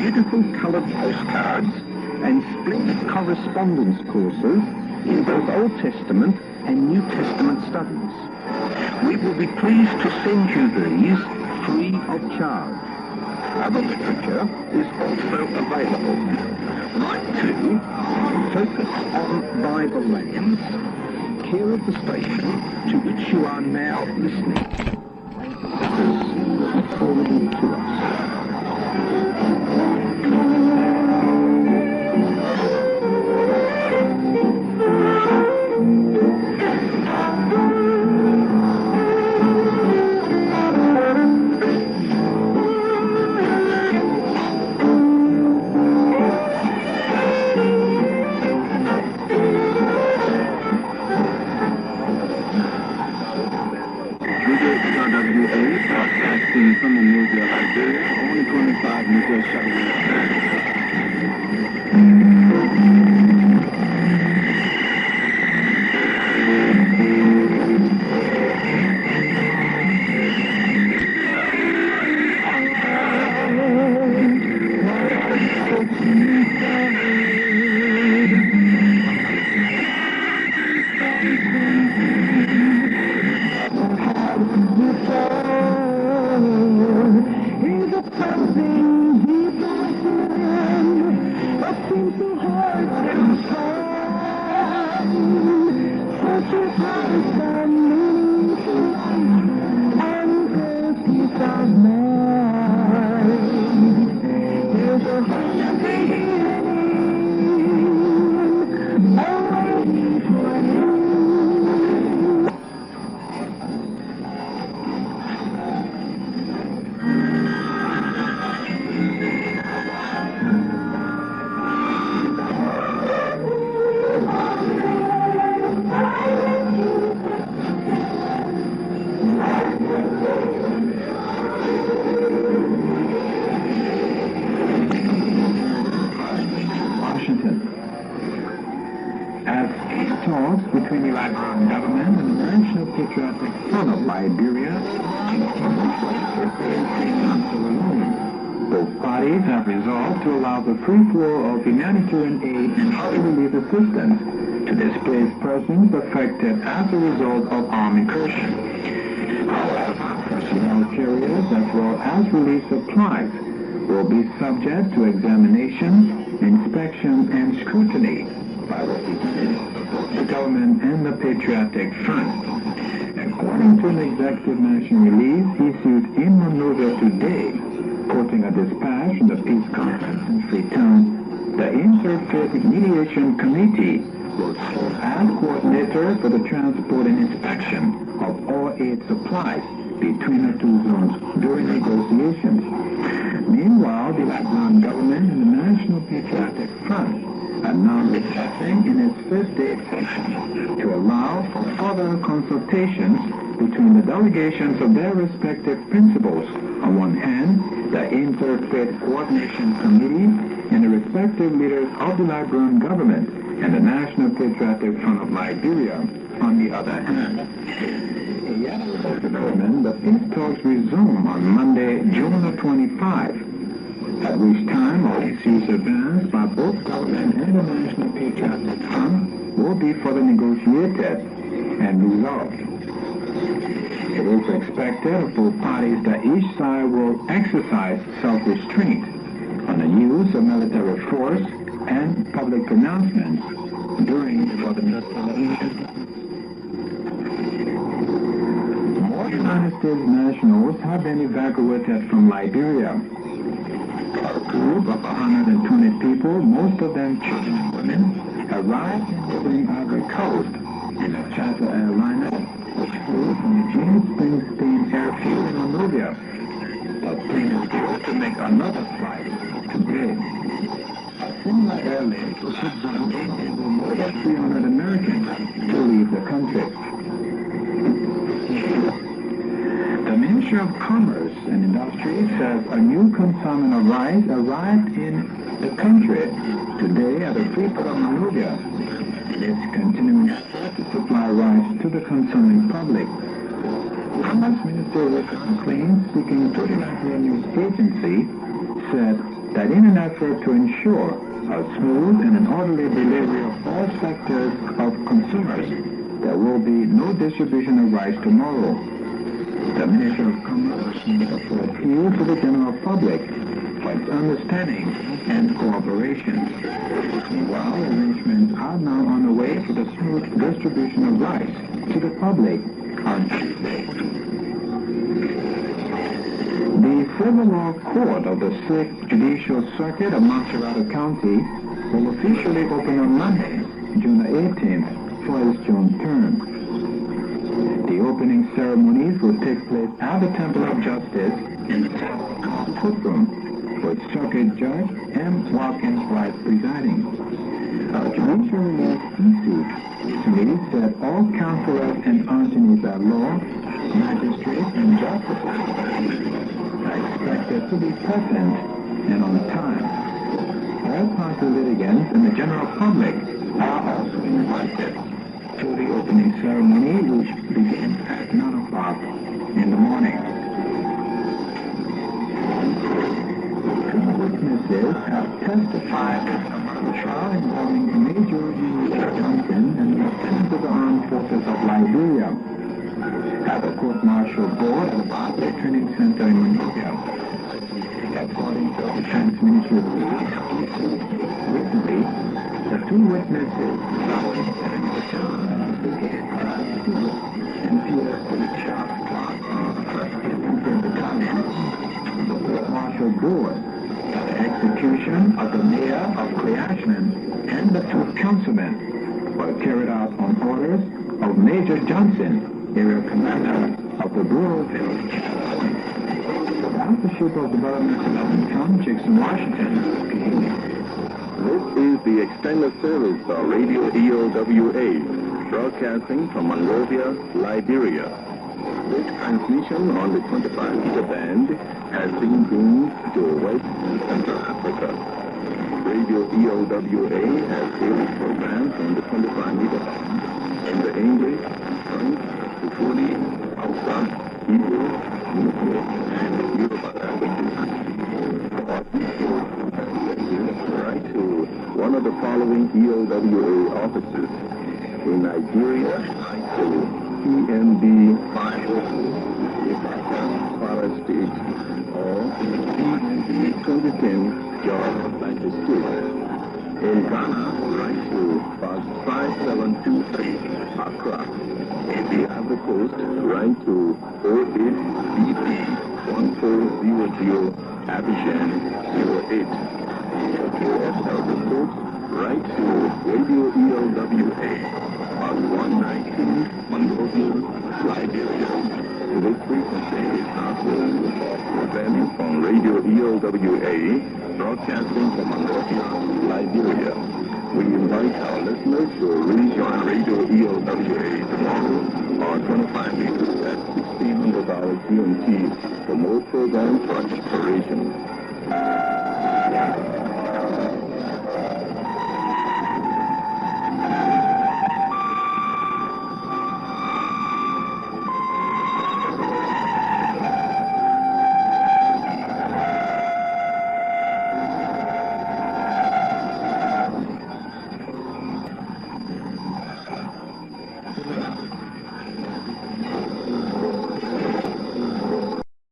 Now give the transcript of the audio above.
beautiful coloured postcards and splendid correspondence courses in both Old Testament and New Testament studies. We will be pleased to send you these free of charge. Other literature is also available. Write to Focus on Bible Lands, care of the station to which you are now listening. This is forwarded to us. From ELWA Liberia, only 25 meters talks between the Liberian government and the National Patriotic Front of Liberia. Both parties have resolved to allow the free flow of humanitarian aid and other relief assistance to displaced persons affected as a result of armed incursion. However, personnel carriers as well as relief supplies will be subject to examination, inspection, and scrutiny by the government and the Patriotic Front. According to an executive national release issued in Monrovia today, quoting a dispatch from the Peace Conference in Freetown, the Interfaith Mediation Committee will serve as coordinator for the transport and inspection of all aid supplies between the two zones during negotiations. Meanwhile, the Liberian government and the National Patriotic Front are now recessing in its first day session to allow for further consultations between the delegations of their respective principals. On one hand, the Interfaith Coordination Committee and the respective leaders of the Liberian government and the National Patriotic Front of Liberia on the other hand. The development, the peace talks resume on Monday, June the 25th. At which time all issues advanced by both government and the National Patriotic Front will be further negotiated and resolved. It is expected of both parties that each side will exercise self-restraint on the use of military force and public pronouncements during the More United States nationals have been evacuated from Liberia. A group of 120 people, most of them children and women, arrived in Ivory Coast in a charter airliner which flew from the James Springsteen airfield in Monrovia. The plane is due to make another flight today. A similar airlift was observed enable more than 300 Americans to leave the country. The Ministry of Commerce and Industry says a new consignment of rice arrived in the country today at the Freeport of Monrovia. It is continuing effort to supply rice to the consuming public. Commerce Minister Richard McLean, speaking to the Liberian News Agency, said that in an effort to ensure a smooth and an orderly delivery of all sectors of consumers, there will be no distribution of rice tomorrow. The Ministry of Commerce therefore appeals to the general public for its understanding and cooperation. Meanwhile, arrangements are now on the way for the smooth distribution of rice to the public on Tuesday. The Federal Law Court of the 6th Judicial Circuit of Montserrat County will officially open on Monday, June the 18th, for its June term. The opening ceremonies will take place at the Temple of Justice in the courtroom, with Circuit Judge M. Watkins White presiding. Judicial Law Institute believes that all counselors and attorneys at law, magistrates, and justices are expected to be present and on time. All party litigants and the general public are also invited to the opening ceremony, which begins at 9 o'clock in the morning. Two witnesses have testified at the trial involving Major Johnson and the Lieutenant of the Armed Forces of Liberia at the court-martial board at the Barclay Training Center in Monrovia. According to the Defense Ministry of recently, the two witnesses and Peter Charles Clark, the court-martial board, the execution of the mayor of Cleashman and the two councilmen were carried out on orders of Major Johnson, area commander of the Bureau Village. The Partnership of Development in Tom Jackson, Washington. This is the extended service of Radio ELWA, broadcasting from Monrovia, Liberia. This transmission on the 25-meter band has been beamed to West and Central Africa. Radio ELWA has daily programs on the 25-meter band in the English, French, Swahili, Hausa, Hebrew, Nuku, and Yoruba languages. Write to one of the following ELWA offices. In Nigeria, write to PMB 502, Kwara State, or PMB 2010, Jos, Plateau State. In Ghana, write to Box 5723, Accra. In the Ivory Coast, write to 08BP 1400, Abidjan 08. US Elder Coast, write to Radio ELWA, Box 119, Monrovia, Liberia. This frequency is transmitted programming from Radio ELWA, broadcasting from Monrovia, Liberia. We invite our listeners to rejoin Radio ELWA tomorrow on 25 meters at 1600 GMT for more programs for exploration.